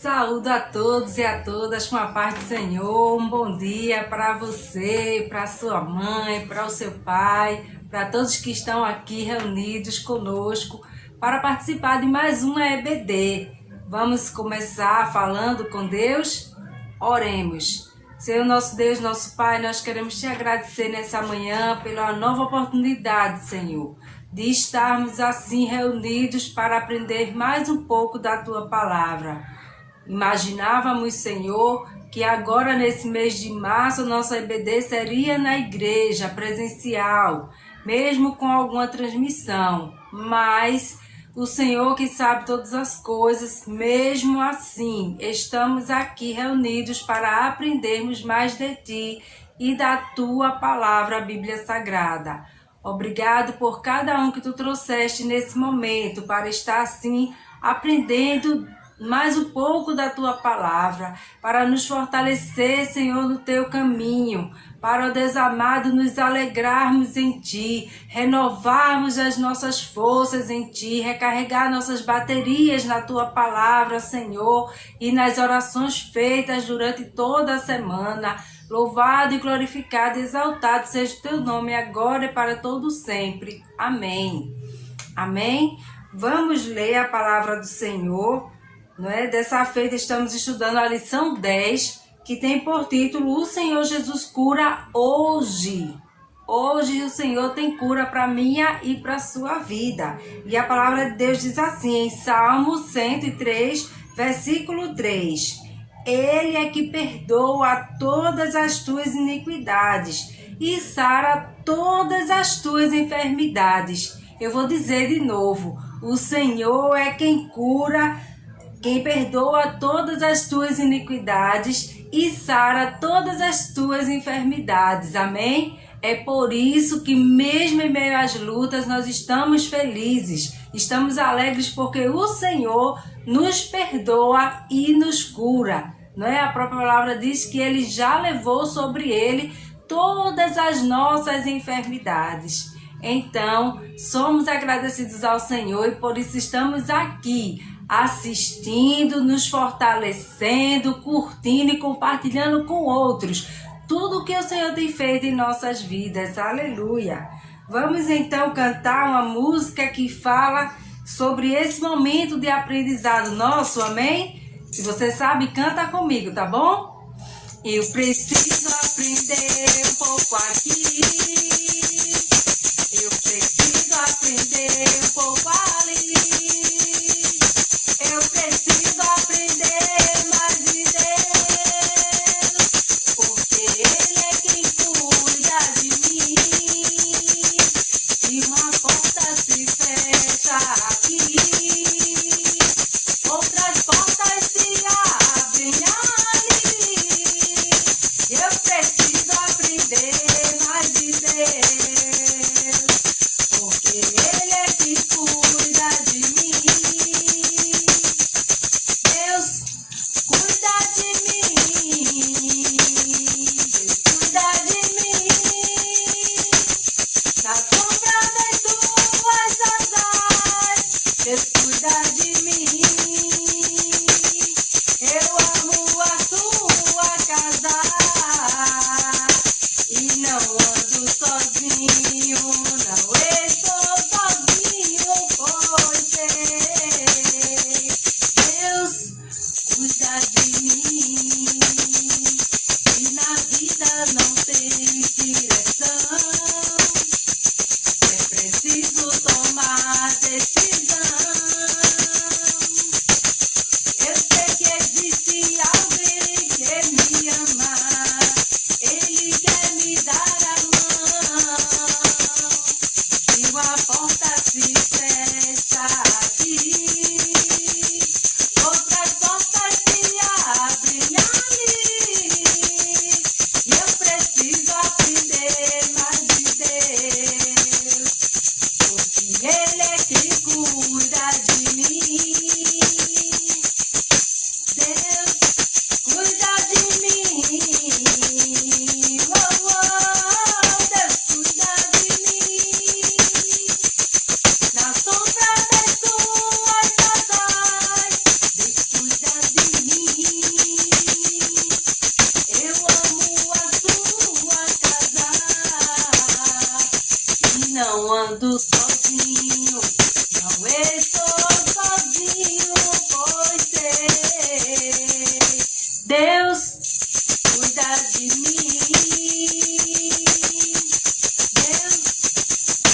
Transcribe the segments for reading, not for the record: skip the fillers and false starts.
Saúdo a todos e a todas com a paz do Senhor. Um bom dia para você, para sua mãe, para o seu pai, para todos que estão aqui reunidos conosco para participar de mais uma EBD. Vamos começar falando com Deus? Oremos. Senhor, nosso Deus, nosso Pai, nós queremos te agradecer nessa manhã pela nova oportunidade, Senhor, de estarmos assim reunidos para aprender mais um pouco da Tua Palavra. Imaginávamos, Senhor, que agora nesse mês de março nossa EBD seria na igreja, presencial, mesmo com alguma transmissão, mas o Senhor que sabe todas as coisas, mesmo assim, estamos aqui reunidos para aprendermos mais de Ti e da Tua Palavra, a Bíblia Sagrada. Obrigado por cada um que Tu trouxeste nesse momento para estar assim aprendendo mais um pouco da Tua Palavra, para nos fortalecer, Senhor, no Teu caminho, para, ó Deus amado, nos alegrarmos em Ti, renovarmos as nossas forças em Ti, recarregar nossas baterias na Tua Palavra, Senhor, e nas orações feitas durante toda a semana. Louvado e glorificado e exaltado seja o Teu nome agora e para todo sempre. Amém. Amém? Vamos ler a Palavra do Senhor. Dessa feita estamos estudando a lição 10, que tem por título O Senhor Jesus cura hoje. Hoje o Senhor tem cura para minha e para sua vida. E a palavra de Deus diz assim, em Salmo 103, versículo 3. Ele é que perdoa todas as tuas iniquidades e sara todas as tuas enfermidades. Eu vou dizer de novo, o Senhor é quem cura, quem perdoa todas as tuas iniquidades e sara todas as tuas enfermidades. Amém? É por isso que mesmo em meio às lutas nós estamos felizes, estamos alegres porque o Senhor nos perdoa e nos cura. A própria palavra diz que Ele já levou sobre Ele todas as nossas enfermidades. Então, somos agradecidos ao Senhor e por isso estamos aqui, assistindo, nos fortalecendo, curtindo e compartilhando com outros tudo o que o Senhor tem feito em nossas vidas. Aleluia! Vamos então cantar uma música que fala sobre esse momento de aprendizado nosso, amém? Se você sabe, canta comigo, tá bom? Eu preciso aprender um pouco aqui. Eu preciso aprender um pouco ali. Eu preciso aprender mais de Deus, porque Ele é quem cuida de mim. E uma porta se fecha aqui, outras portas se abrem ali. Eu ando sozinho, não estou sozinho, pois sei, Deus cuida de mim, Deus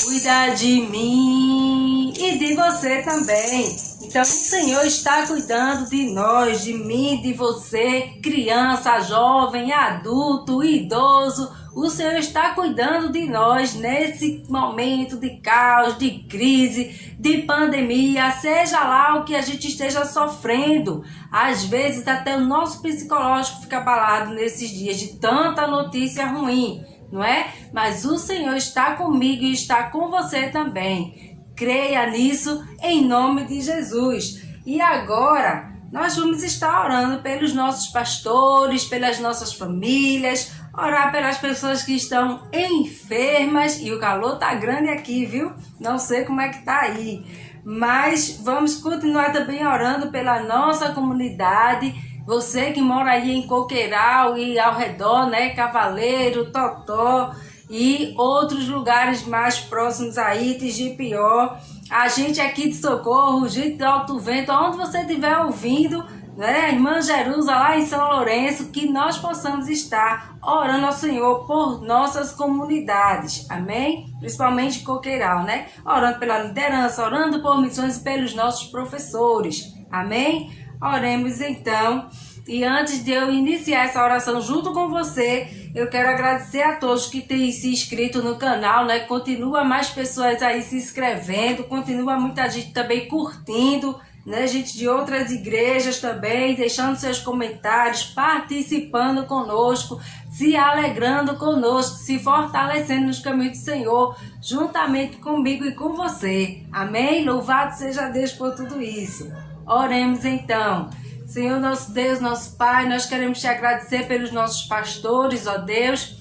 cuida de mim e de você também. Então o Senhor está cuidando de nós, de mim, de você, criança, jovem, adulto, idoso. O Senhor está cuidando de nós nesse momento de caos, de crise, de pandemia, seja lá o que a gente esteja sofrendo. Às vezes até o nosso psicológico fica abalado nesses dias de tanta notícia ruim, não é? Mas o Senhor está comigo e está com você também. Creia nisso em nome de Jesus. E agora nós vamos estar orando pelos nossos pastores, pelas nossas famílias, orar pelas pessoas que estão enfermas. E o calor tá grande aqui, viu? Não sei como é que tá aí. Mas vamos continuar também orando pela nossa comunidade. Você que mora aí em Coqueiral e ao redor, né? Cavaleiro, Totó e outros lugares mais próximos aí, Tigipió, a gente aqui de Socorro, gente de Alto Vento, onde você estiver ouvindo, né, Irmã Jerusa lá em São Lourenço, que nós possamos estar orando ao Senhor por nossas comunidades, amém? Principalmente Coqueiral, né? Orando pela liderança, orando por missões e pelos nossos professores, amém? Oremos então. E antes de eu iniciar essa oração junto com você, eu quero agradecer a todos que têm se inscrito no canal, né? Continua mais pessoas aí se inscrevendo, continua muita gente também curtindo, né? Gente de outras igrejas também, deixando seus comentários, participando conosco, se alegrando conosco, se fortalecendo nos caminhos do Senhor, juntamente comigo e com você. Amém? Louvado seja Deus por tudo isso. Oremos então. Senhor, nosso Deus, nosso Pai, nós queremos te agradecer pelos nossos pastores, ó Deus.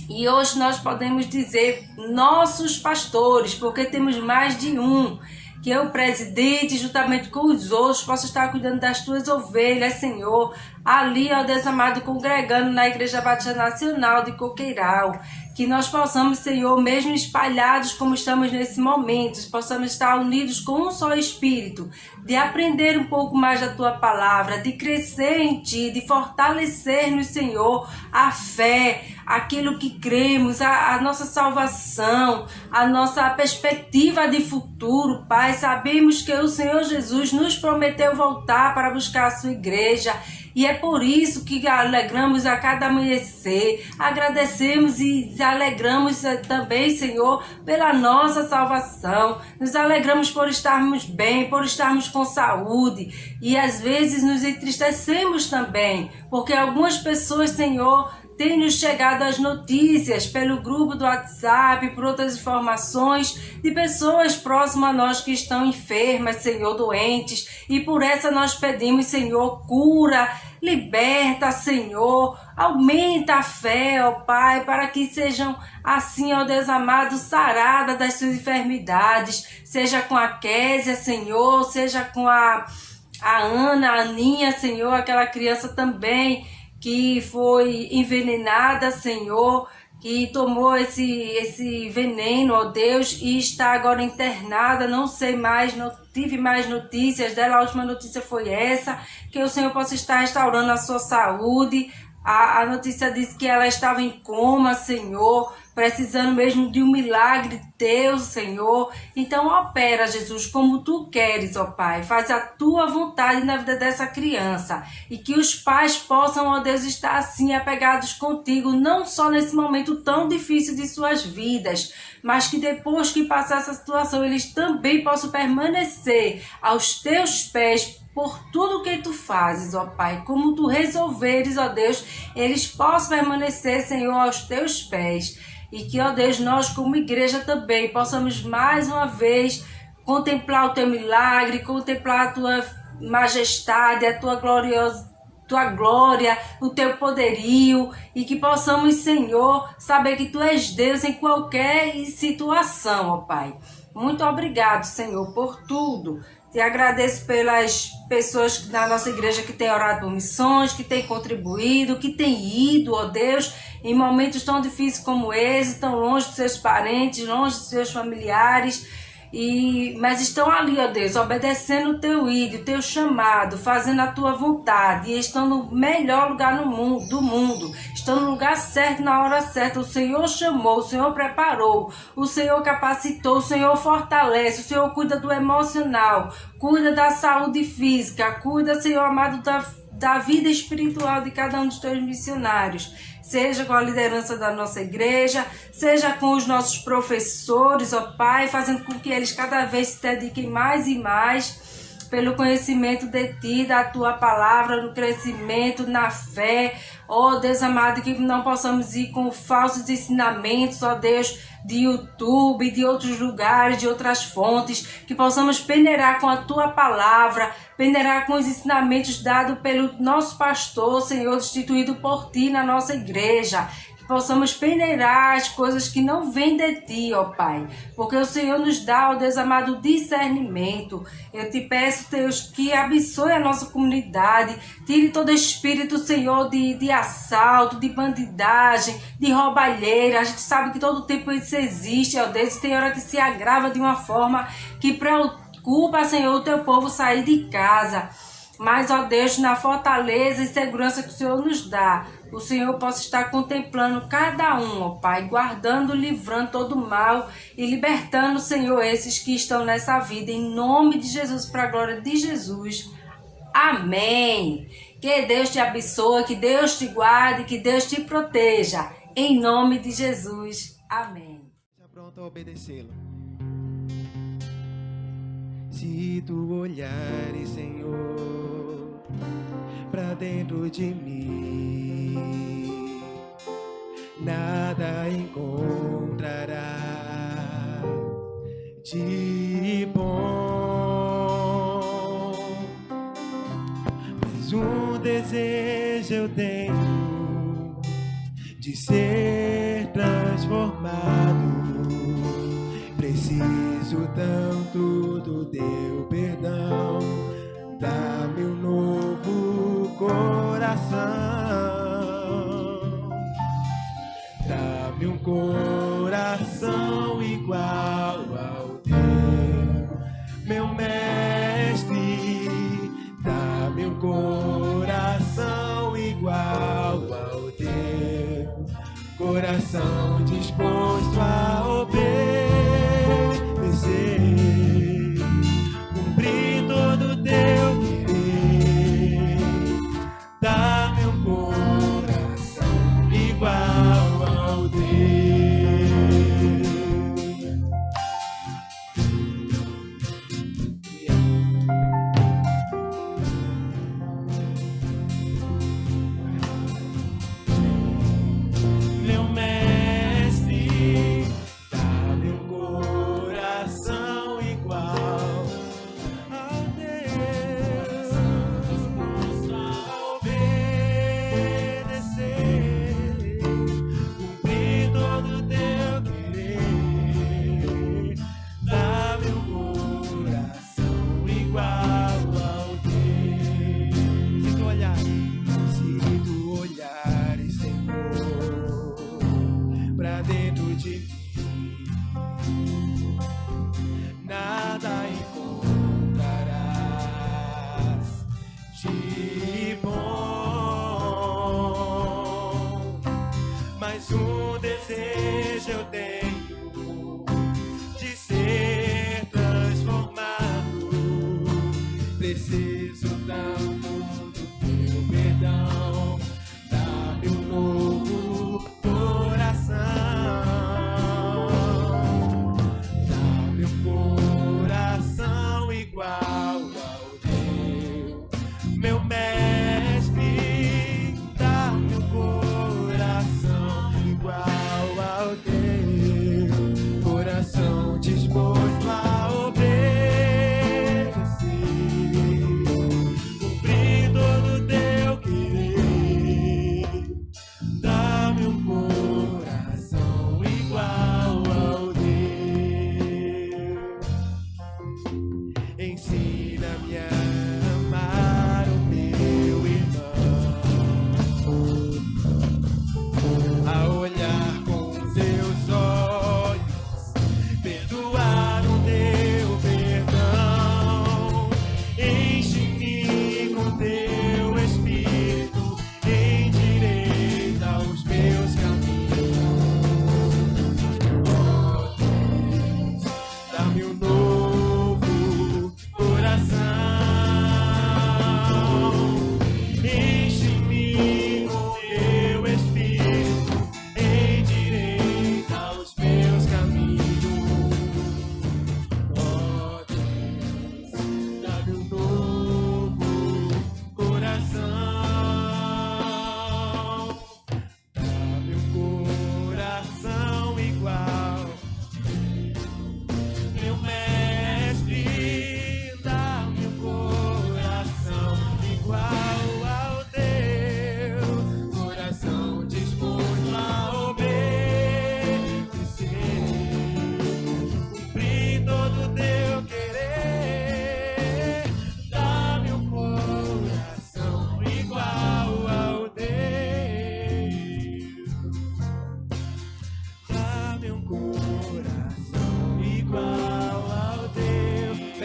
E hoje nós podemos dizer nossos pastores, porque temos mais de um. Que o presidente, juntamente com os outros, possa estar cuidando das tuas ovelhas, Senhor. Ali, ó Deus amado, congregando na Igreja Batista Nacional de Coqueiral. Que nós possamos, Senhor, mesmo espalhados como estamos nesse momento, possamos estar unidos com um só Espírito, de aprender um pouco mais da Tua Palavra, de crescer em Ti, de fortalecer no Senhor a fé, aquilo que cremos, a nossa salvação, a nossa perspectiva de futuro, Pai. Sabemos que o Senhor Jesus nos prometeu voltar para buscar a Sua igreja. E é por isso que alegramos a cada amanhecer, agradecemos e alegramos também, Senhor, pela nossa salvação. Nos alegramos por estarmos bem, por estarmos com saúde. E às vezes nos entristecemos também, porque algumas pessoas, Senhor, têm nos chegado as notícias pelo grupo do WhatsApp, por outras informações de pessoas próximas a nós que estão enfermas, Senhor, doentes. E por essa nós pedimos, Senhor, cura, liberta, Senhor, aumenta a fé, ó Pai, para que sejam assim, ó Deus amado, sarada das suas enfermidades, seja com a Késia, Senhor, seja com a Ana, a Aninha, Senhor, aquela criança também que foi envenenada, Senhor, que tomou esse veneno, ó Deus, e está agora internada, não sei mais, não tive mais notícias dela, a última notícia foi essa, que o Senhor possa estar restaurando a sua saúde. A notícia diz que ela estava em coma, Senhor, precisando mesmo de um milagre teu, Senhor. Então opera, Jesus, como tu queres, ó Pai. Faz a tua vontade na vida dessa criança. E que os pais possam, ó Deus, estar assim apegados contigo, não só nesse momento tão difícil de suas vidas, mas que depois que passar essa situação, eles também possam permanecer aos teus pés, por tudo que tu fazes, ó Pai, como tu resolveres, ó Deus, eles possam permanecer, Senhor, aos teus pés. E que, ó Deus, nós como igreja também possamos mais uma vez contemplar o teu milagre, contemplar a tua majestade, a tua glória, o teu poderio, e que possamos, Senhor, saber que tu és Deus em qualquer situação, ó Pai. Muito obrigado, Senhor, por tudo. Te agradeço pelas pessoas da nossa igreja que têm orado por missões, que têm contribuído, que têm ido, ó Deus, em momentos tão difíceis como esse, tão longe dos seus parentes, longe dos seus familiares, mas estão ali, ó Deus, obedecendo o teu ídolo, o teu chamado, fazendo a tua vontade, e estão no melhor lugar do mundo, estão no lugar certo, na hora certa. O Senhor chamou, o Senhor preparou, o Senhor capacitou, o Senhor fortalece, o Senhor cuida do emocional, cuida da saúde física, cuida, Senhor amado, da vida espiritual de cada um dos teus missionários. Seja com a liderança da nossa igreja, seja com os nossos professores, ó Pai, fazendo com que eles cada vez se dediquem mais e mais pelo conhecimento de Ti, da Tua palavra, no crescimento, na fé. Ó Deus amado, que não possamos ir com falsos ensinamentos, ó Deus, de YouTube, de outros lugares, de outras fontes, que possamos peneirar com a Tua palavra, peneirar com os ensinamentos dados pelo nosso pastor, Senhor, instituído por Ti na nossa igreja. Que possamos peneirar as coisas que não vêm de Ti, ó Pai, porque o Senhor nos dá, ó Deus amado, discernimento. Eu te peço, Deus, que abençoe a nossa comunidade, tire todo espírito, Senhor, de assalto, de bandidagem, de roubalheira. A gente sabe que todo tempo isso existe, ó Deus, e tem hora que se agrava de uma forma que preocupa, Senhor, o teu povo sair de casa. Mas, ó Deus, na fortaleza e segurança que o Senhor nos dá, o Senhor possa estar contemplando cada um, ó Pai, guardando, livrando todo mal e libertando, Senhor, esses que estão nessa vida, em nome de Jesus, para a glória de Jesus. Amém. Que Deus te abençoe, que Deus te guarde, que Deus te proteja, em nome de Jesus. Amém. Está pronto a obedecê-lo. Se tu olhares, Senhor, pra dentro de mim, nada encontrará de bom. Mas um desejo eu tenho de ser transformado. Preciso tanto do teu perdão. Dá-me um novo coração. Dá-me um coração igual ao teu, meu mestre. Dá-me um coração igual ao teu, coração disposto a obedecer, cumprir todo o teu querer. Dá-me um coração igual ao teu. Meu mestre, dá-me um coração igual ao teu, disposto a obedecer, cumprir todo o teu querer. Dá-me um coração igual ao teu. Se tu olhares, Senhor, pra dentro de mim, nada encontrarás de bom. Mas um desejo eu tenho de ser transformado. Preciso tanto do teu perdão. Dá-me um novo coração. Dá-me um coração igual ao teu, meu mestre. Dá-me um coração igual ao teu, coração disposto a obedecer, cumprir todo o teu querer. Dá-me um coração igual ao teu. Ensina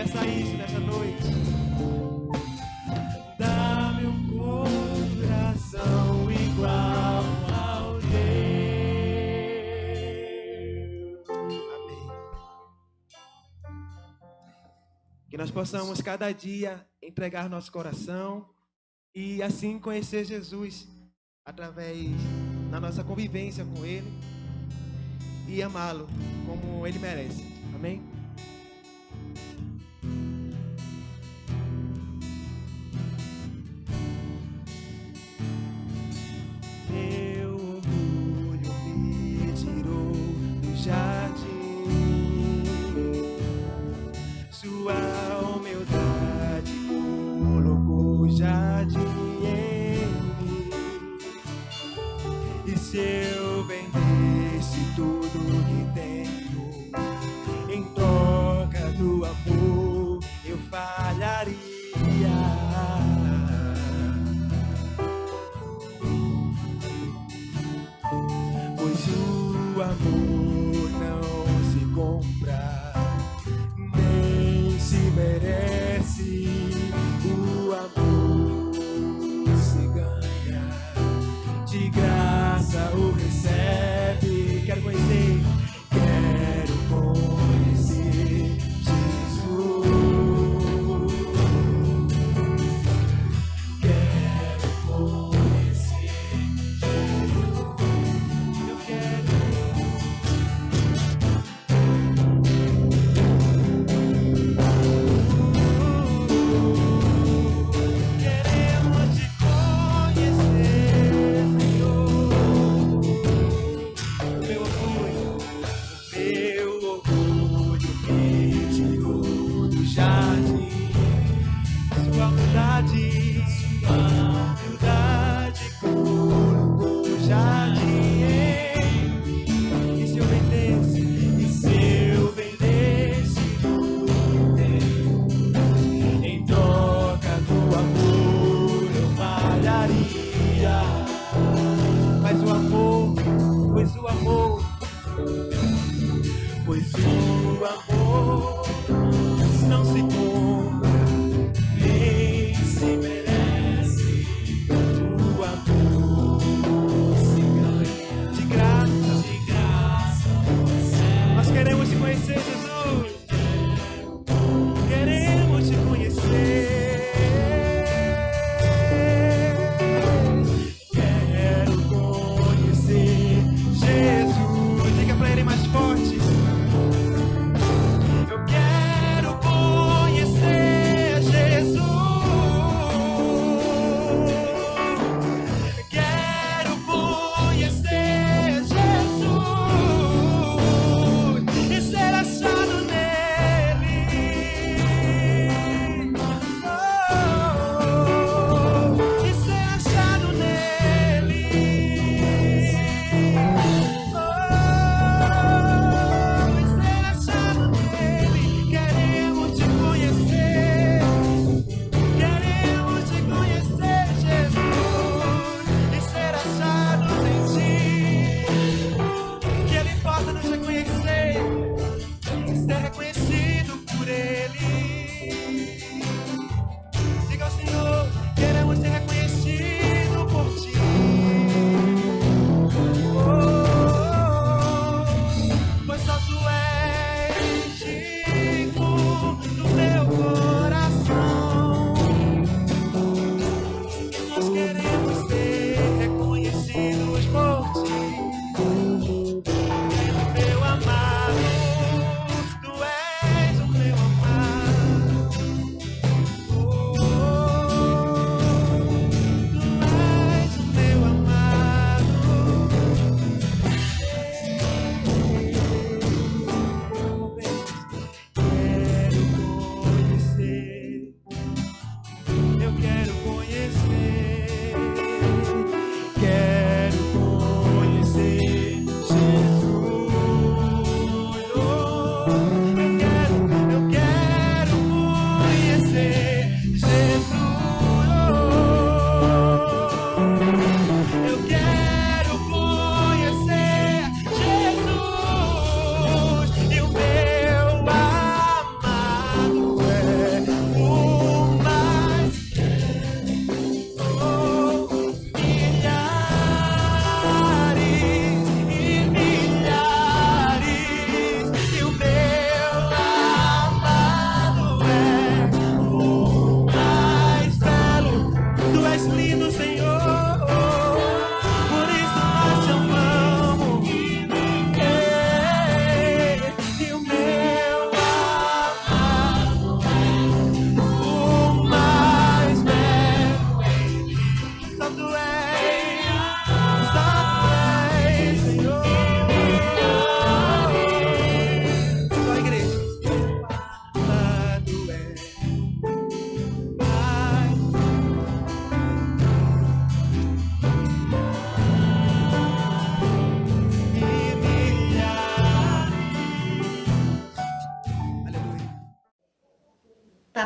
Peça isso nessa noite. Dá-me um coração igual ao teu. Amém. Que nós possamos cada dia entregar nosso coração e assim conhecer Jesus através da nossa convivência com Ele e amá-lo como Ele merece. Amém? Meu orgulho me tirou do jardim, sua humildade colocou o jardim em mim. E se eu vendesse tudo que tenho em troca do amor, eu falharia. Pois o amor não se compra, nem se merece. O amor se ganha, de graça o recebe. Quero conhecer Jesus. Quero conhecer Jesus. Eu quero. Queremos te conhecer, Senhor. Meu orgulho me tirou do jardim. Sua humildade colocou o jardim em mim. E se eu vendesse tudo que tenho em troca do amor, eu falharia. Mas o amor, pois o amor não se compra, nem se merece. O amor se ganha, de graça. Nós queremos te conhecer, Jesus. Queremos te conhecer. Quero conhecer Jesus. Diga pra Ele mais forte.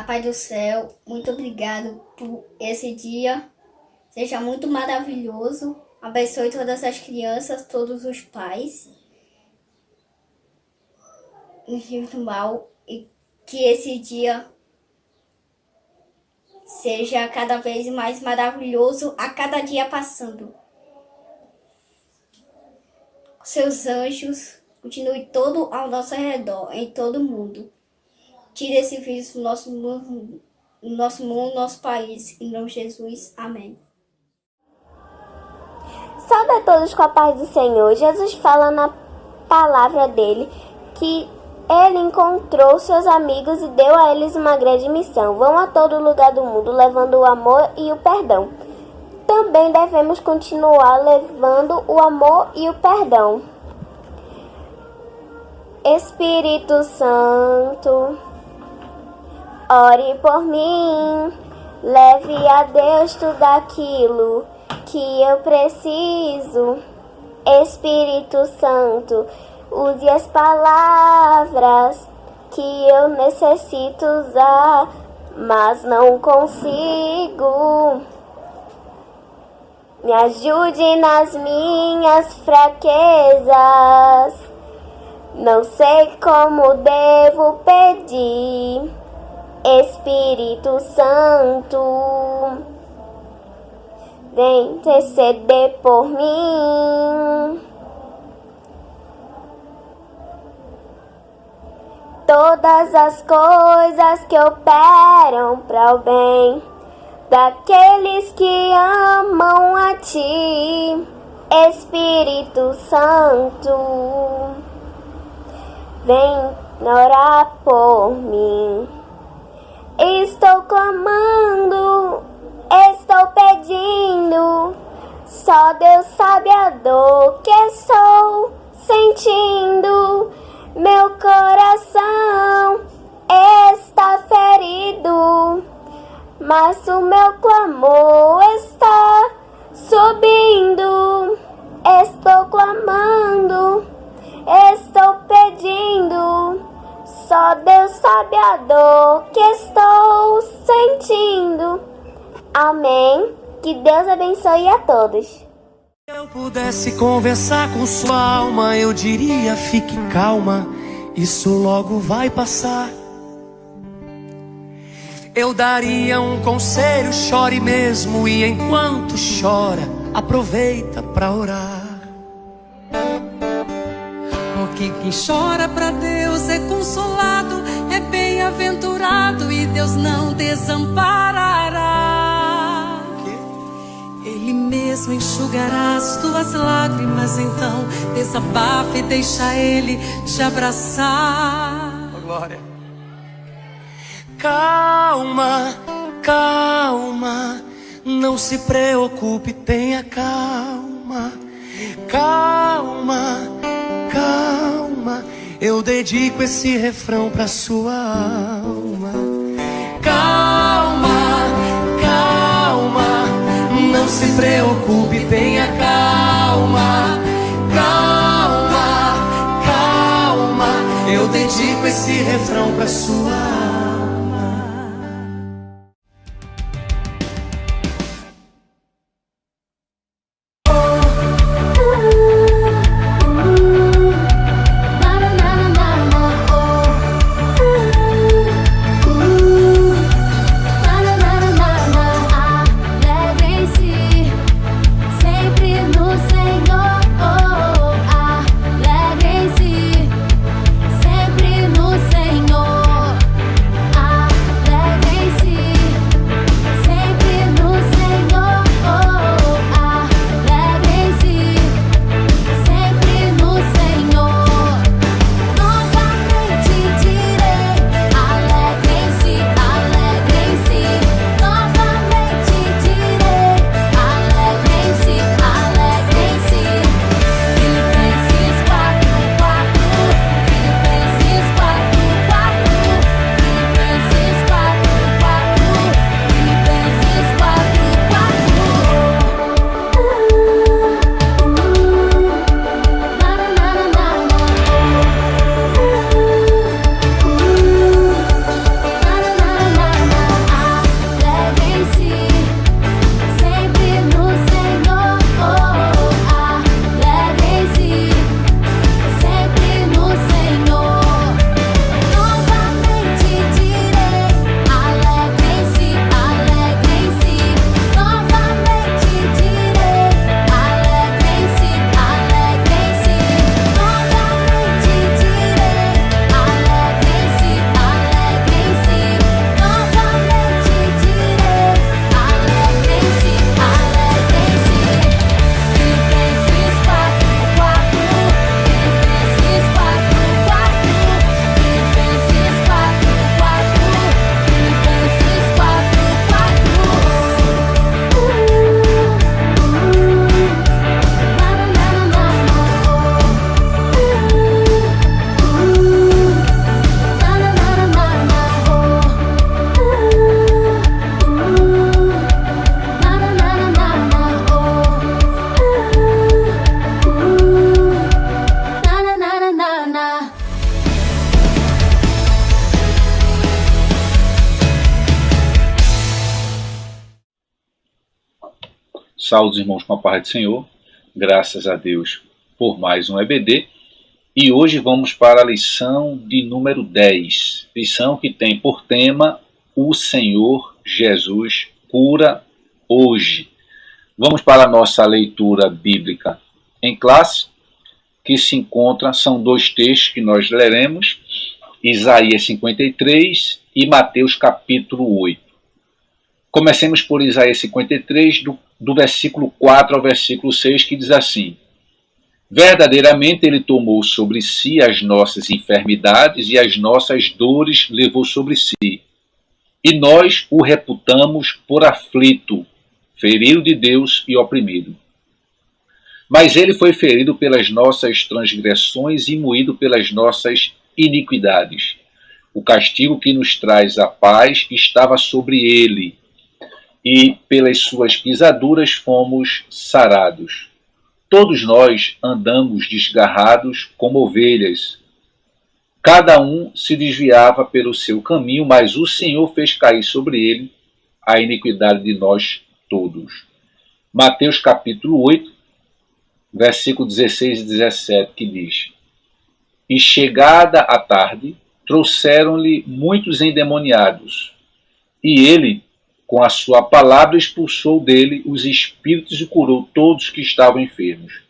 Papai do céu, muito obrigado por esse dia. Seja muito maravilhoso. Abençoe todas as crianças, todos os pais. Mal, e que esse dia seja cada vez mais maravilhoso a cada dia passando. Seus anjos continue todo ao nosso redor, em todo o mundo. Tire esse vírus do nosso mundo, nosso país. Em nome de Jesus. Amém. Salve a todos com a paz do Senhor. Jesus fala na palavra dele que ele encontrou seus amigos e deu a eles uma grande missão. Vão a todo lugar do mundo levando o amor e o perdão. Também devemos continuar levando o amor e o perdão. Espírito Santo, ore por mim, leve a Deus tudo aquilo que eu preciso. Espírito Santo, use as palavras que eu necessito usar, mas não consigo. Me ajude nas minhas fraquezas. Não sei como devo pedir. Espírito Santo, vem interceder por mim. Todas as coisas que operam para o bem daqueles que amam a Ti, Espírito Santo, vem orar por mim. Estou clamando, estou pedindo, só Deus sabe a dor que estou sentindo. Meu coração está ferido, mas o meu clamor está subindo. Estou clamando, estou pedindo, só Deus sabe a dor que estou sentindo. Amém. Que Deus abençoe a todos. Se eu pudesse conversar com sua alma, eu diria: fique calma, isso logo vai passar. Eu daria um conselho: chore mesmo, e enquanto chora, aproveita pra orar. Porque quem chora pra Deus é consolado, é bem-aventurado, e Deus não desamparará. Ele mesmo enxugará as tuas lágrimas, então desabafa e deixa Ele te abraçar. Oh, glória. Calma, calma, não se preocupe, tenha calma. Calma, calma, eu dedico esse refrão pra sua alma. Calma, calma, não se preocupe, tenha calma. Calma, calma, eu dedico esse refrão pra sua alma. Saúde, irmãos, com a paz do Senhor. Graças a Deus por mais um EBD. E hoje vamos para a lição de número 10. Lição que tem por tema O Senhor Jesus cura hoje. Vamos para a nossa leitura bíblica em classe, que se encontra, são dois textos que nós leremos, Isaías 53 e Mateus capítulo 8. Comecemos por Isaías 53, do versículo 4 ao versículo 6, que diz assim: verdadeiramente ele tomou sobre si as nossas enfermidades e as nossas dores levou sobre si. E nós o reputamos por aflito, ferido de Deus e oprimido. Mas ele foi ferido pelas nossas transgressões e moído pelas nossas iniquidades. O castigo que nos traz a paz estava sobre ele, e pelas suas pisaduras fomos sarados. Todos nós andamos desgarrados como ovelhas. Cada um se desviava pelo seu caminho, mas o Senhor fez cair sobre ele a iniquidade de nós todos. Mateus capítulo 8, versículo 16 e 17, que diz: e chegada a tarde, trouxeram-lhe muitos endemoniados, e ele, com a sua palavra, expulsou dele os espíritos e curou todos que estavam enfermos,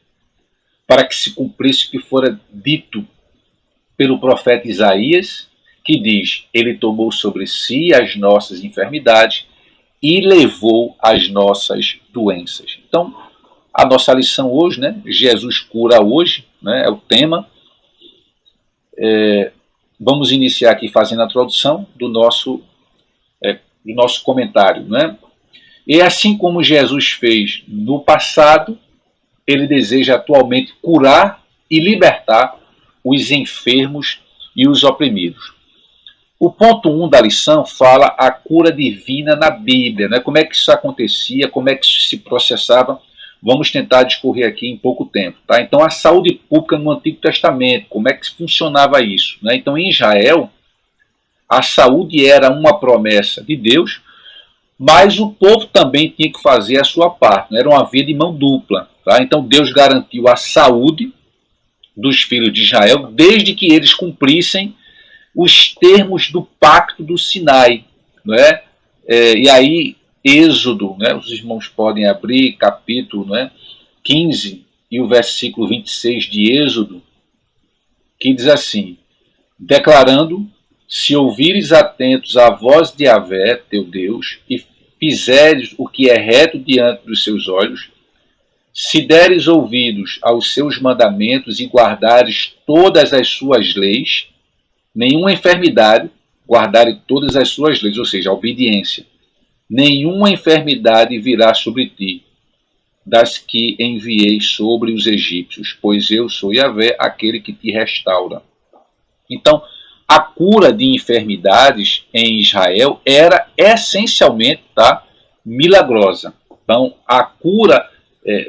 para que se cumprisse o que fora dito pelo profeta Isaías, que diz: ele tomou sobre si as nossas enfermidades e levou as nossas doenças. Então, a nossa lição hoje, né? Jesus cura hoje, né? É o tema. Vamos iniciar aqui fazendo a introdução do nosso comentário, né? E assim como Jesus fez no passado, ele deseja atualmente curar e libertar os enfermos e os oprimidos. O ponto 1 da lição fala a cura divina na Bíblia, né? Como é que isso acontecia, como é que isso se processava. Vamos tentar discorrer aqui em pouco tempo, tá? Então, a saúde pública no Antigo Testamento, como é que funcionava isso, né? Então, em Israel, a saúde era uma promessa de Deus, mas o povo também tinha que fazer a sua parte, né? Era uma via de mão dupla, tá? Então, Deus garantiu a saúde dos filhos de Israel, desde que eles cumprissem os termos do pacto do Sinai, né? E aí, Êxodo, né? Os irmãos podem abrir capítulo, né? 15 e o versículo 26 de Êxodo, que diz assim: declarando: se ouvires atentos à voz de Yahvé, teu Deus, e fizeres o que é reto diante dos seus olhos, se deres ouvidos aos seus mandamentos e guardares todas as suas leis, nenhuma enfermidade, guardares todas as suas leis, ou seja, a obediência, nenhuma enfermidade virá sobre ti, das que enviei sobre os egípcios, pois eu sou Yahvé, aquele que te restaura. Então, a cura de enfermidades em Israel era essencialmente, tá, milagrosa. Então, a cura,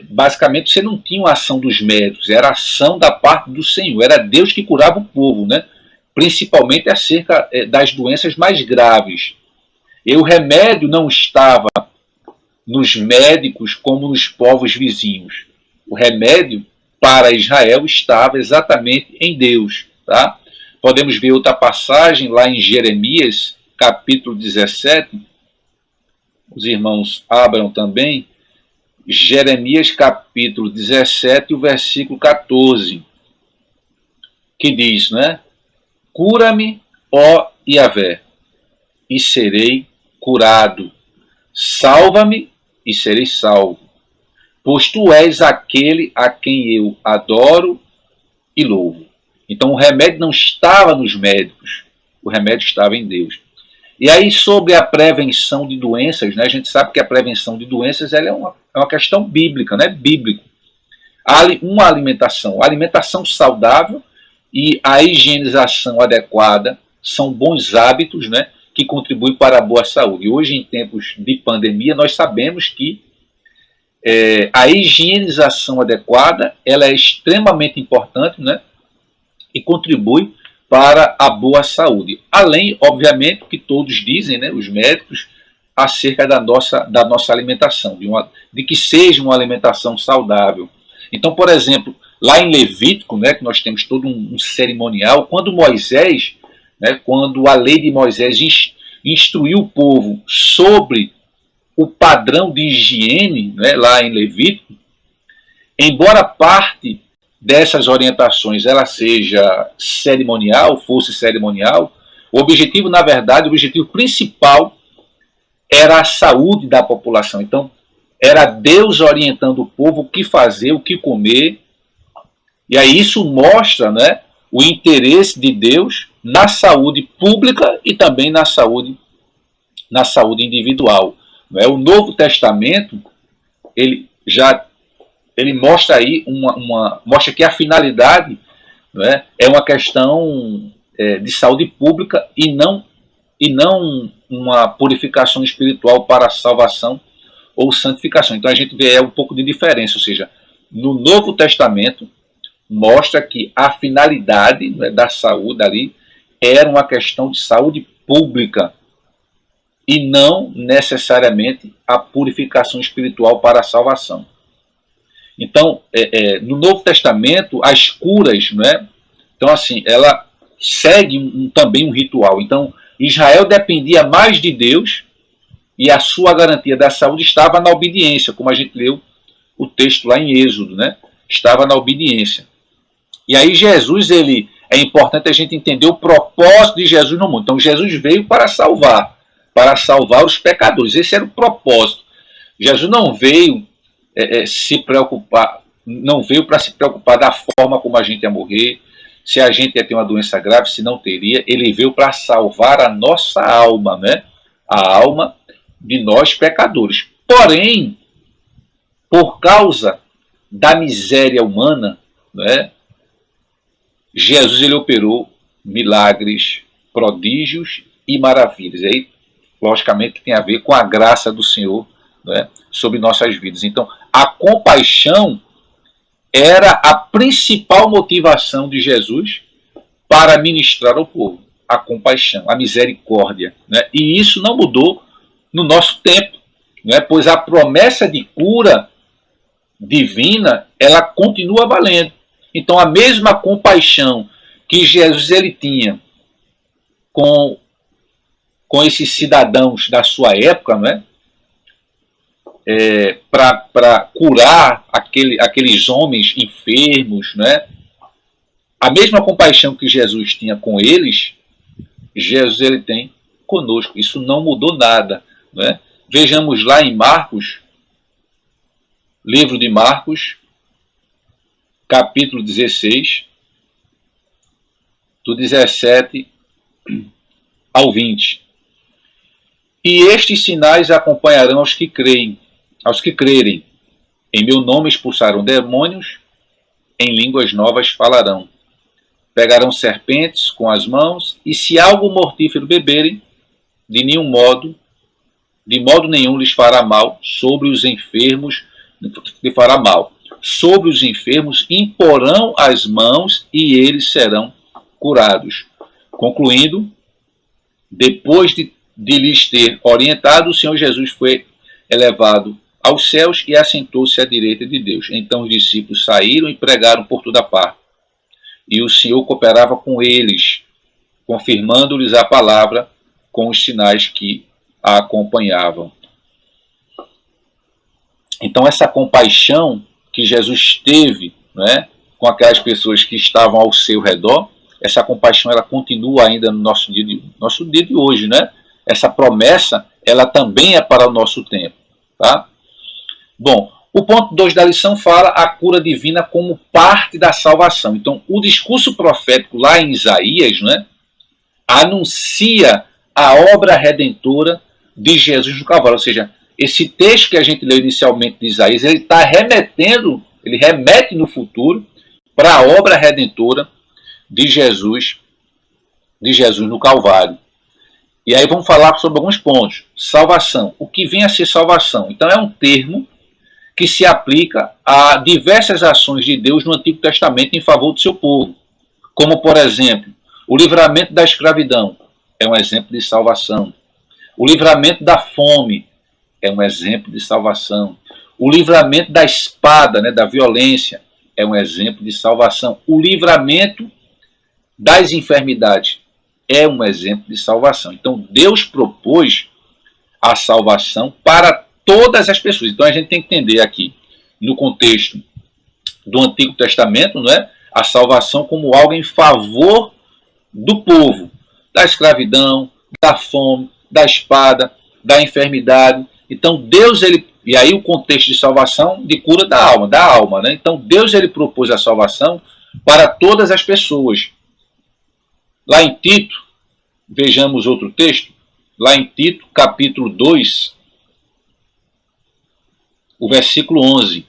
basicamente, você não tinha uma ação dos médicos, era a ação da parte do Senhor, era Deus que curava o povo, né? Principalmente acerca das doenças mais graves. E o remédio não estava nos médicos como nos povos vizinhos. O remédio para Israel estava exatamente em Deus, tá? Podemos ver outra passagem lá em Jeremias, capítulo 17. Os irmãos abram também. Jeremias, capítulo 17, o versículo 14. Que diz, né? Cura-me, ó Yahvé, e serei curado. Salva-me e serei salvo. Pois tu és aquele a quem eu adoro e louvo. Então o remédio não estava nos médicos, o remédio estava em Deus. E aí sobre a prevenção de doenças, né, a gente sabe que a prevenção de doenças ela é uma questão bíblica, né, bíblico. Uma alimentação saudável e a higienização adequada são bons hábitos, né, que contribuem para a boa saúde. E hoje, em tempos de pandemia, nós sabemos que a higienização adequada ela é extremamente importante, né, e contribui para a boa saúde. Além, obviamente, que todos dizem, né, os médicos, acerca da nossa alimentação, de que seja uma alimentação saudável. Então, por exemplo, lá em Levítico, né, que nós temos todo um cerimonial, quando Moisés, né, quando a lei de Moisés instruiu o povo sobre o padrão de higiene, né, lá em Levítico, embora parte dessas orientações ela seja cerimonial, fosse cerimonial, o objetivo, na verdade, o objetivo principal era a saúde da população. Então, era Deus orientando o povo o que fazer, o que comer. E aí isso mostra, né, o interesse de Deus na saúde pública e também na saúde individual. Não é? O Novo Testamento, ele mostra aí mostra que a finalidade, não é uma questão de saúde pública e não uma purificação espiritual para a salvação ou santificação. Então a gente vê um pouco de diferença, ou seja, no Novo Testamento mostra que a finalidade, né, da saúde ali era uma questão de saúde pública e não necessariamente a purificação espiritual para a salvação. Então, no Novo Testamento, as curas, né, então assim, ela segue também um ritual. Então, Israel dependia mais de Deus e a sua garantia da saúde estava na obediência, como a gente leu o texto lá em Êxodo, né? Estava na obediência. E aí Jesus, é importante a gente entender o propósito de Jesus no mundo. Então Jesus veio para salvar os pecadores. Esse era o propósito. Jesus não veio se preocupar, não veio para se preocupar da forma como a gente ia morrer, se a gente ia ter uma doença grave, se não teria. Ele veio para salvar a nossa alma, né? A alma de nós pecadores. Porém, por causa da miséria humana, né, Jesus ele operou milagres, prodígios e maravilhas. E aí, logicamente, tem a ver com a graça do Senhor, né, sobre nossas vidas. Então, a compaixão era a principal motivação de Jesus para ministrar ao povo. A compaixão, a misericórdia. Né? E isso não mudou no nosso tempo, né? Pois a promessa de cura divina, ela continua valendo. Então, a mesma compaixão que Jesus ele tinha com esses cidadãos da sua época, né? Para curar aqueles homens enfermos, né? A mesma compaixão que Jesus tinha com eles, Jesus ele tem conosco. Isso não mudou nada, né? Vejamos lá em Marcos, livro de Marcos, capítulo 16, do 17 ao 20. E estes sinais acompanharão aos que creem, aos que crerem. Em meu nome expulsarão demônios, em línguas novas falarão. Pegarão serpentes com as mãos, e se algo mortífero beberem, de modo nenhum lhes fará mal. Sobre os enfermos lhe fará mal. Sobre os enfermos imporão as mãos e eles serão curados. Concluindo, depois de lhes ter orientado, o Senhor Jesus foi elevado aos céus e assentou-se à direita de Deus. Então os discípulos saíram e pregaram por toda parte. E o Senhor cooperava com eles, confirmando-lhes a palavra com os sinais que a acompanhavam. Então essa compaixão que Jesus teve, né, com aquelas pessoas que estavam ao seu redor, essa compaixão ela continua ainda no nosso dia de hoje, né? Essa promessa ela também é para o nosso tempo, tá? Bom, o ponto 2 da lição fala a cura divina como parte da salvação. Então, o discurso profético lá em Isaías, né, anuncia a obra redentora de Jesus no Calvário. Ou seja, esse texto que a gente leu inicialmente de Isaías, ele remete no futuro para a obra redentora de Jesus no Calvário. E aí vamos falar sobre alguns pontos. Salvação. O que vem a ser salvação? Então é um termo que se aplica a diversas ações de Deus no Antigo Testamento em favor do seu povo. Como, por exemplo, o livramento da escravidão é um exemplo de salvação. O livramento da fome é um exemplo de salvação. O livramento da espada, né, da violência, é um exemplo de salvação. O livramento das enfermidades é um exemplo de salvação. Então, Deus propôs a salvação para todas as pessoas. Então, a gente tem que entender aqui, no contexto do Antigo Testamento, não é? A salvação como algo em favor do povo, da escravidão, da fome, da espada, da enfermidade. Então, Deus, e aí o contexto de salvação de cura da alma, né? Então, Deus, ele propôs a salvação para todas as pessoas. Lá em Tito, vejamos outro texto, lá em Tito, capítulo 2, o versículo 11.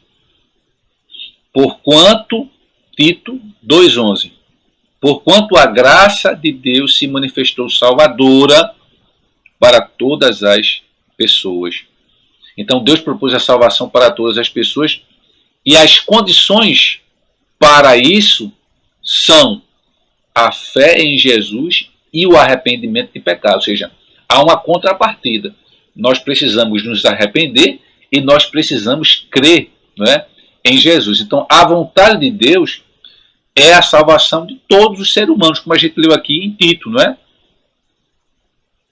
Porquanto, Tito 2,11, porquanto a graça de Deus se manifestou salvadora para todas as pessoas. Então Deus propôs a salvação para todas as pessoas e as condições para isso são a fé em Jesus e o arrependimento de pecado. Ou seja, há uma contrapartida. Nós precisamos nos arrepender e nós precisamos crer, não é, em Jesus. Então a vontade de Deus é a salvação de todos os seres humanos, como a gente leu aqui em Tito, não é?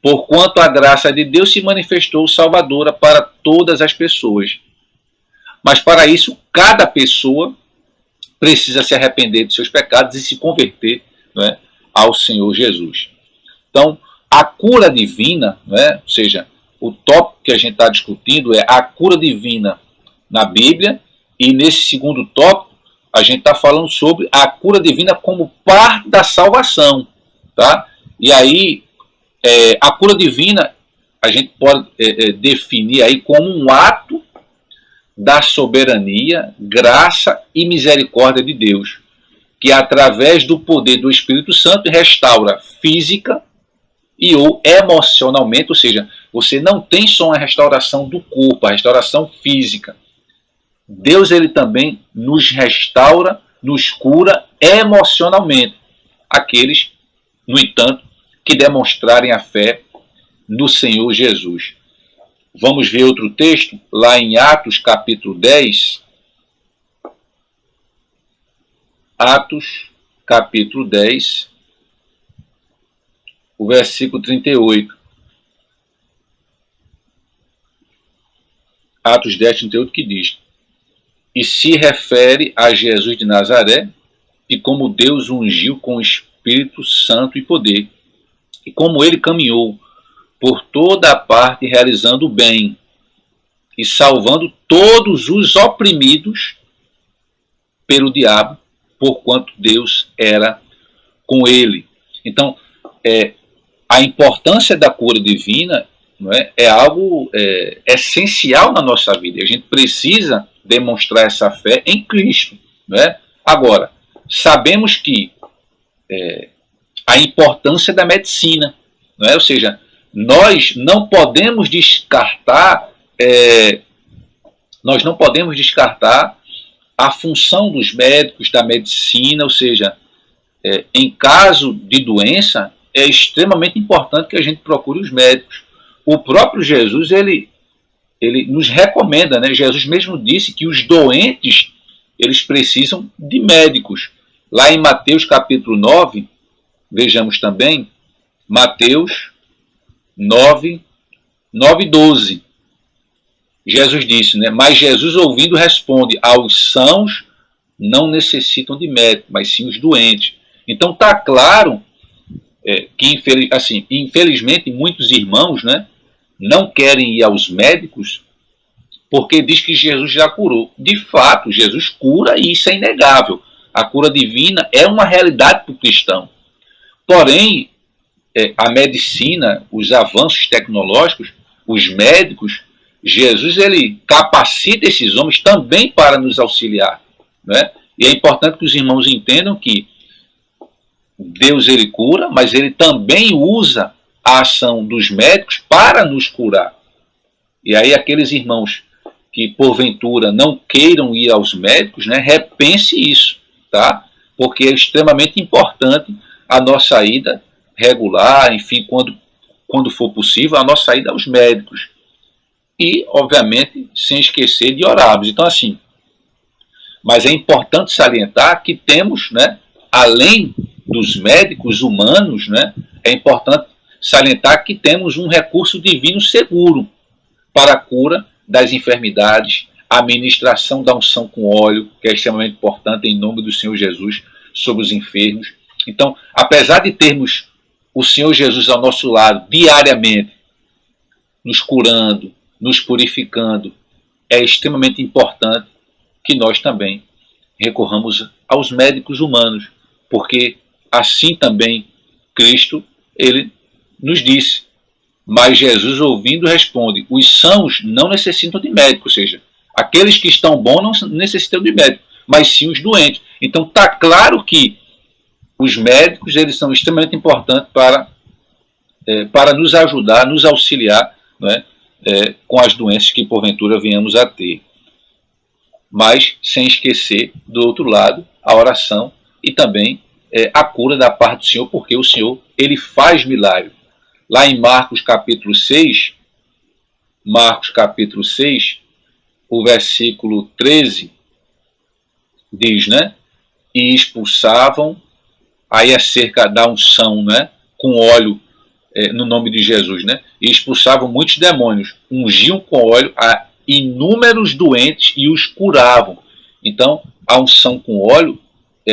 Porquanto a graça de Deus se manifestou salvadora para todas as pessoas. Mas para isso, cada pessoa precisa se arrepender de seus pecados e se converter, não é, ao Senhor Jesus. Então, a cura divina, não é? Ou seja, o tópico que a gente está discutindo é a cura divina na Bíblia, e nesse segundo tópico, a gente está falando sobre a cura divina como parte da salvação, tá? E aí, a cura divina, a gente pode definir aí como um ato da soberania, graça e misericórdia de Deus, que através do poder do Espírito Santo restaura física e ou emocionalmente, ou seja, você não tem só uma restauração do corpo, a restauração física. Deus, ele também nos restaura, nos cura emocionalmente. Aqueles, no entanto, que demonstrarem a fé no Senhor Jesus. Vamos ver outro texto, lá em Atos capítulo 10. Atos capítulo 10, o versículo 38. Atos 10, 38, que diz: e se refere a Jesus de Nazaré, e como Deus o ungiu com o Espírito Santo e poder, e como ele caminhou por toda a parte realizando o bem e salvando todos os oprimidos pelo diabo, porquanto Deus era com ele. Então, a importância da cura divina, não é algo essencial na nossa vida. A gente precisa demonstrar essa fé em Cristo, não é? Agora, sabemos que a importância da medicina, não é? Ou seja, nós não podemos descartar a função dos médicos, da medicina, ou seja, em caso de doença, é extremamente importante que a gente procure os médicos. O próprio Jesus, ele nos recomenda, né? Jesus mesmo disse que os doentes, eles precisam de médicos. Lá em Mateus capítulo 9, vejamos também, Mateus 9, 12. Jesus disse, né? Mas Jesus, ouvindo, responde: aos sãos não necessitam de médico, mas sim os doentes. Então está claro que, infelizmente, muitos irmãos, né, não querem ir aos médicos porque diz que Jesus já curou. De fato, Jesus cura e isso é inegável. A cura divina é uma realidade para o cristão. Porém, a medicina, os avanços tecnológicos, os médicos, Jesus, ele capacita esses homens também para nos auxiliar, né? E é importante que os irmãos entendam que Deus, ele cura, mas ele também usa a ação dos médicos para nos curar. E aí aqueles irmãos que porventura não queiram ir aos médicos, né, repense isso, tá? Porque é extremamente importante a nossa ida regular, enfim, quando quando for possível, a nossa ida aos médicos. E, obviamente, sem esquecer de orarmos. Então, assim, mas é importante salientar que temos, né, além dos médicos humanos, né, é importante salientar que temos um recurso divino seguro para a cura das enfermidades, a ministração da unção com óleo, que é extremamente importante em nome do Senhor Jesus, sobre os enfermos. Então, apesar de termos o Senhor Jesus ao nosso lado diariamente, nos curando, nos purificando, é extremamente importante que nós também recorramos aos médicos humanos, porque assim também Cristo, ele nos disse. Mas Jesus, ouvindo, responde: os sãos não necessitam de médico, ou seja, aqueles que estão bons não necessitam de médico, mas sim os doentes. Então está claro que os médicos, eles são extremamente importantes para nos ajudar, nos auxiliar, não é? Com as doenças que porventura venhamos a ter. Mas sem esquecer, do outro lado, a oração e também a cura da parte do Senhor, porque o Senhor, ele faz milagre. Lá em Marcos capítulo 6, o versículo 13, diz, né? E expulsavam, aí acerca da unção, né? Com óleo, no nome de Jesus, né? E expulsavam muitos demônios, ungiam com óleo a inúmeros doentes e os curavam. Então, a unção com óleo,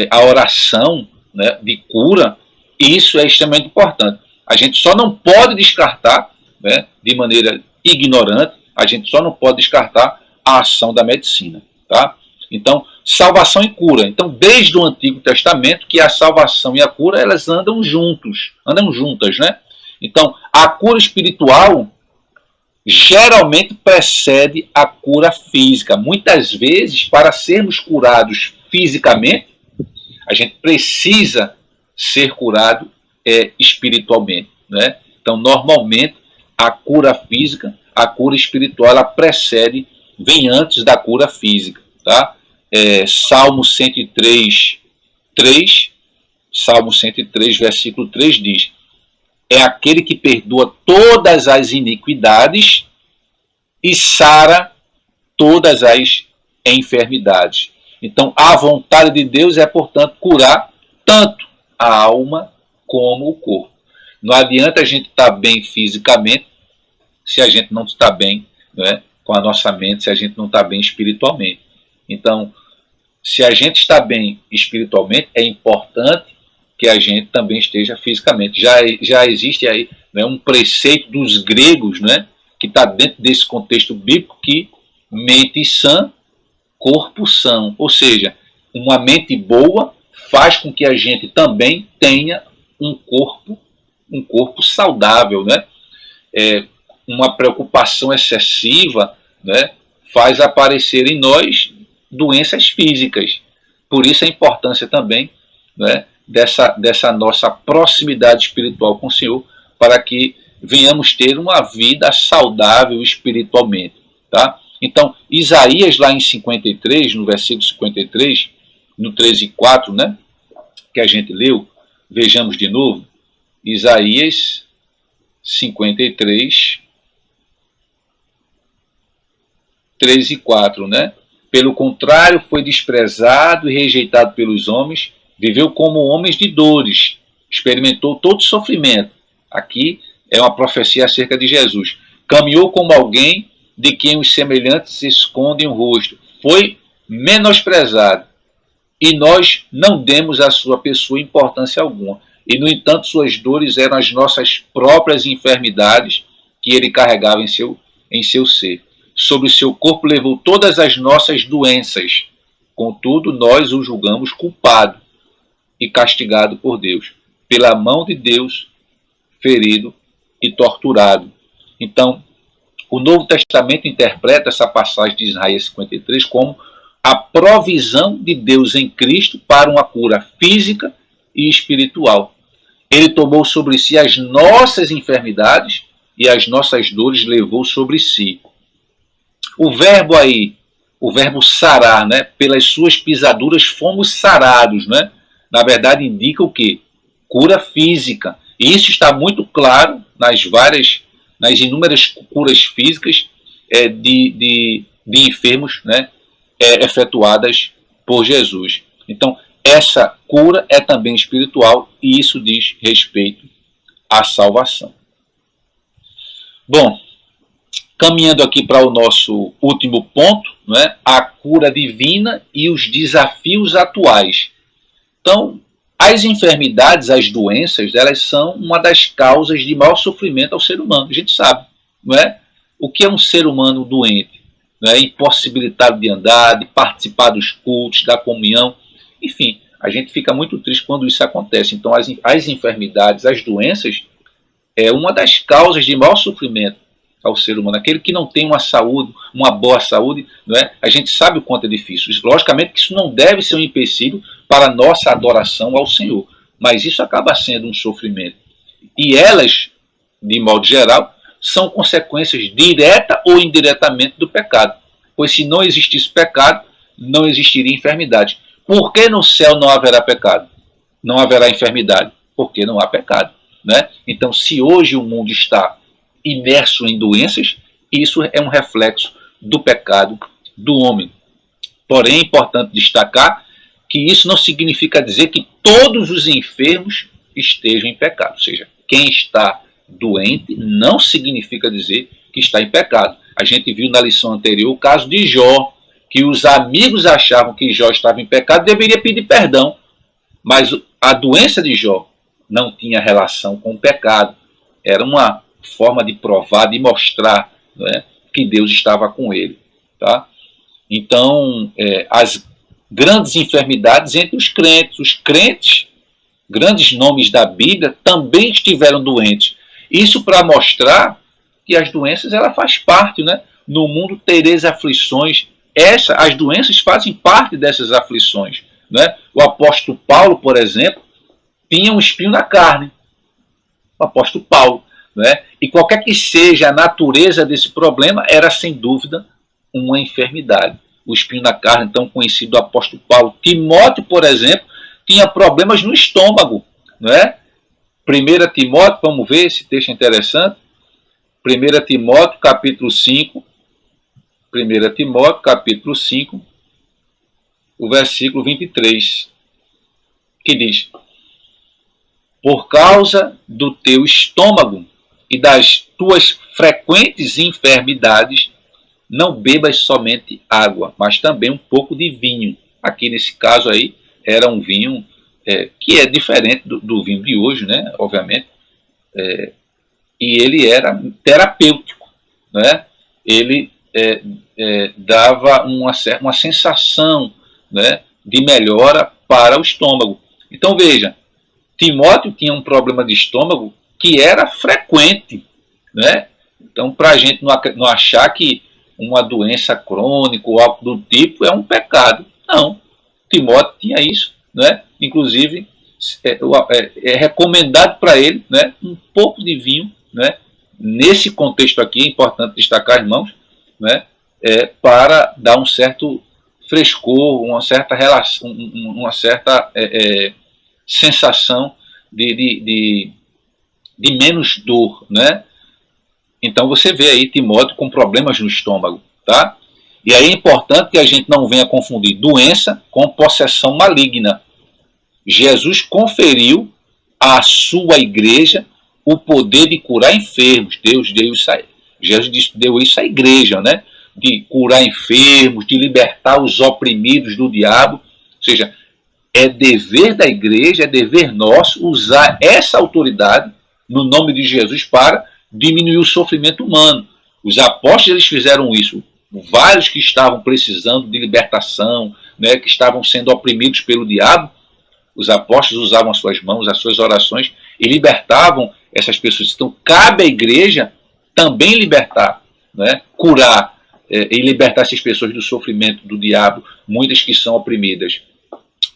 a oração, né, de cura, isso é extremamente importante. A gente só não pode descartar, né, de maneira ignorante, a gente só não pode descartar a ação da medicina, tá? Então, salvação e cura. Então, desde o Antigo Testamento, que a salvação e a cura, elas andam juntas, né? Então, a cura espiritual geralmente precede a cura física. Muitas vezes, para sermos curados fisicamente, a gente precisa ser curado espiritualmente, né? Então, normalmente, a cura física, a cura espiritual, ela precede, vem antes da cura física, tá? Salmo 103, 3, Salmo 103, versículo 3 diz: é aquele que perdoa todas as iniquidades e sara todas as enfermidades. Então, a vontade de Deus é, portanto, curar tanto a alma como o corpo. Não adianta a gente estar bem fisicamente se a gente não está bem, né, com a nossa mente, se a gente não está bem espiritualmente. Então, se a gente está bem espiritualmente, é importante que a gente também esteja fisicamente. Já existe aí, né, um preceito dos gregos, né, que está dentro desse contexto bíblico, que mente sã, corpo são. Ou seja, uma mente boa faz com que a gente também tenha um corpo saudável, né? Uma preocupação excessiva, né, faz aparecer em nós doenças físicas. Por isso a importância também, né, dessa nossa proximidade espiritual com o Senhor, para que venhamos ter uma vida saudável espiritualmente, tá? Então, Isaías, lá em 53, no versículo 53, no 13 e 4, né, que a gente leu, vejamos de novo, Isaías 53, 13 e 4, né? Pelo contrário, foi desprezado e rejeitado pelos homens, viveu como homens de dores, experimentou todo sofrimento. Aqui é uma profecia acerca de Jesus. Caminhou como alguém de quem os semelhantes escondem o rosto. Foi menosprezado. E nós não demos à sua pessoa importância alguma. E, no entanto, suas dores eram as nossas próprias enfermidades que ele carregava em seu ser. Sobre o seu corpo levou todas as nossas doenças. Contudo, nós o julgamos culpado e castigado por Deus. Pela mão de Deus, ferido e torturado. Então, o Novo Testamento interpreta essa passagem de Isaías 53 como a provisão de Deus em Cristo para uma cura física e espiritual. Ele tomou sobre si as nossas enfermidades e as nossas dores levou sobre si. O verbo aí, o verbo sarar, né? Pelas suas pisaduras fomos sarados, né? Na verdade indica o quê? Cura física. E isso está muito claro nas inúmeras curas físicas de enfermos, né, efetuadas por Jesus. Então, essa cura é também espiritual e isso diz respeito à salvação. Bom, caminhando aqui para o nosso último ponto, né, a cura divina e os desafios atuais. Então, as enfermidades, as doenças, elas são uma das causas de maior sofrimento ao ser humano. A gente sabe, não é? O que é um ser humano doente? Não é? Impossibilitado de andar, de participar dos cultos, da comunhão. Enfim, a gente fica muito triste quando isso acontece. Então, as enfermidades, as doenças, é uma das causas de maior sofrimento ao ser humano. Aquele que não tem uma saúde, uma boa saúde, não é? A gente sabe o quanto é difícil. Logicamente que isso não deve ser um empecilho para a nossa adoração ao Senhor, mas isso acaba sendo um sofrimento. E elas, de modo geral, são consequências direta ou indiretamente do pecado. Pois se não existisse pecado, não existiria enfermidade. Por que no céu não haverá pecado? Não haverá enfermidade? Porque não há pecado, né? Então, se hoje o mundo está imerso em doenças, isso é um reflexo do pecado do homem. Porém, é importante destacar que isso não significa dizer que todos os enfermos estejam em pecado. Ou seja, quem está doente não significa dizer que está em pecado. A gente viu na lição anterior o caso de Jó, que os amigos achavam que Jó estava em pecado e deveria pedir perdão. Mas a doença de Jó não tinha relação com o pecado. Era uma forma de provar, de mostrar, né, que Deus estava com ele. Tá? Então, as grandes enfermidades entre os crentes, grandes nomes da Bíblia, também estiveram doentes. Isso para mostrar que as doenças ela faz parte, né? No mundo tereis aflições. As doenças fazem parte dessas aflições. Né? O apóstolo Paulo, por exemplo, tinha um espinho na carne. O apóstolo Paulo. Né? E qualquer que seja a natureza desse problema, era sem dúvida uma enfermidade. O espinho na carne, então conhecido do apóstolo Paulo. Timóteo, por exemplo, tinha problemas no estômago. Né? 1 Timóteo, vamos ver, esse texto é interessante. 1 Timóteo, capítulo 5. 1 Timóteo, capítulo 5, o versículo 23, que diz: por causa do teu estômago e das tuas frequentes enfermidades, não bebas somente água, mas também um pouco de vinho. Aqui nesse caso aí, era um vinho que é diferente do vinho de hoje, né? Obviamente. E ele era terapêutico, né? Ele dava uma sensação, né, de melhora para o estômago. Então veja, Timóteo tinha um problema de estômago que era frequente, né? Então, para a gente não achar que uma doença crônica ou algo do tipo é um pecado. Não, Timóteo tinha isso, né? Inclusive é recomendado para ele, né, um pouco de vinho, né? Nesse contexto aqui é importante destacar, irmãos, né, para dar um certo frescor, uma certa relação, uma certa sensação de menos dor, né? Então você vê aí Timóteo com problemas no estômago, tá? E aí é importante que a gente não venha confundir doença com possessão maligna. Jesus conferiu à sua igreja o poder de curar enfermos. Jesus deu isso à igreja, né? De curar enfermos, de libertar os oprimidos do diabo. Ou seja, é dever da igreja, é dever nosso usar essa autoridade no nome de Jesus para diminuir o sofrimento humano. Os apóstolos eles fizeram isso. Vários que estavam precisando de libertação, né, que estavam sendo oprimidos pelo diabo, os apóstolos usavam as suas mãos, as suas orações e libertavam essas pessoas. Então cabe à igreja também libertar, né, curar e libertar essas pessoas do sofrimento do diabo, muitas que são oprimidas.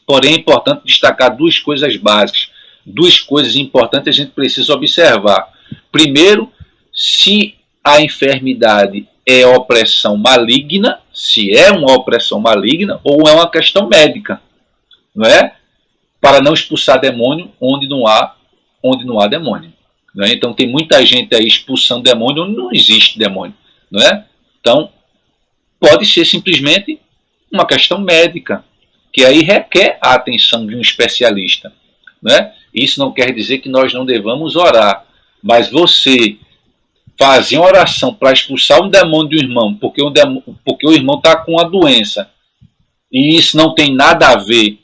Porém, é importante destacar duas coisas básicas, duas coisas importantes que a gente precisa observar. Primeiro, se a enfermidade é opressão maligna, se é uma opressão maligna ou é uma questão médica, não é? Para não expulsar demônio onde não há onde não há demônio. Não é? Então tem muita gente aí expulsando demônio onde não existe demônio. Não é? Então pode ser simplesmente uma questão médica, que aí requer a atenção de um especialista. Não é? Isso não quer dizer que nós não devamos orar, mas você fazer uma oração para expulsar um demônio do irmão, porque o irmão está com uma doença, e isso não tem nada a ver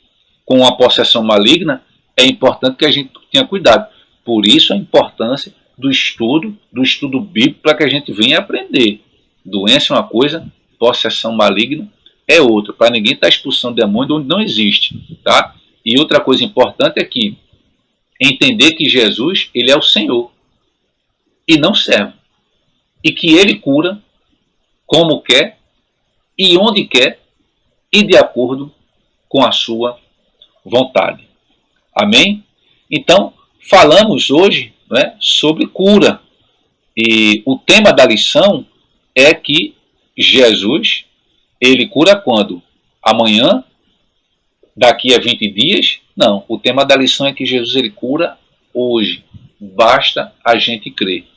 com a possessão maligna, é importante que a gente tenha cuidado. Por isso a importância do estudo bíblico, para que a gente venha aprender. Doença é uma coisa, possessão maligna é outra, para ninguém estar expulsando demônio onde não existe. Tá? E outra coisa importante é que entender que Jesus, ele é o Senhor e não servo, e que ele cura como quer e onde quer e de acordo com a sua vontade. Amém? Então, falamos hoje, né, sobre cura, e o tema da lição é que Jesus, ele cura quando? Amanhã? Daqui a 20 dias? Não, o tema da lição é que Jesus, ele cura hoje. Basta a gente crer.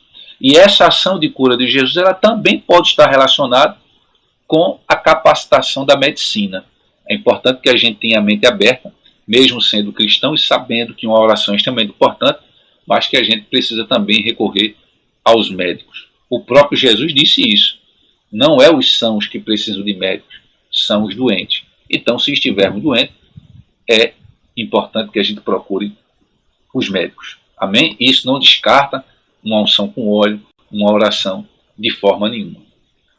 E essa ação de cura de Jesus, ela também pode estar relacionada com a capacitação da medicina. É importante que a gente tenha a mente aberta, mesmo sendo cristão e sabendo que uma oração é extremamente importante, mas que a gente precisa também recorrer aos médicos. O próprio Jesus disse isso. Não é os sãos que precisam de médicos, são os doentes. Então, se estivermos doentes, é importante que a gente procure os médicos. Amém? Isso não descarta uma unção com óleo, uma oração, de forma nenhuma.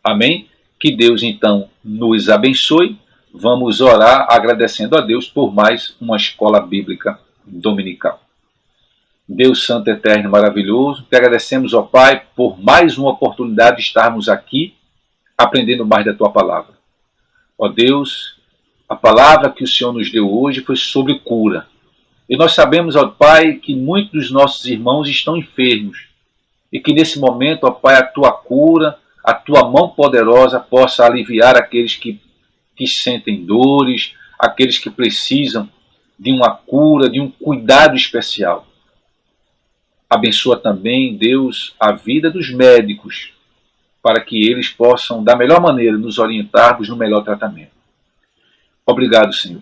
Amém? Que Deus, então, nos abençoe. Vamos orar agradecendo a Deus por mais uma escola bíblica dominical. Deus Santo, Eterno e Maravilhoso, te agradecemos, ó Pai, por mais uma oportunidade de estarmos aqui aprendendo mais da Tua Palavra. Ó Deus, a palavra que o Senhor nos deu hoje foi sobre cura. E nós sabemos, ó Pai, que muitos dos nossos irmãos estão enfermos. E que nesse momento, ó Pai, a Tua cura, a Tua mão poderosa possa aliviar aqueles que sentem dores, aqueles que precisam de uma cura, de um cuidado especial. Abençoa também, Deus, a vida dos médicos, para que eles possam, da melhor maneira, nos orientarmos no melhor tratamento. Obrigado, Senhor.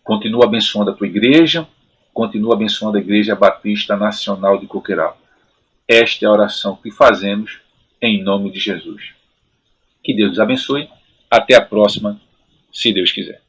Continua abençoando a Tua igreja, continua abençoando a Igreja Batista Nacional de Coqueiral. Esta é a oração que fazemos em nome de Jesus. Que Deus nos abençoe. Até a próxima, se Deus quiser.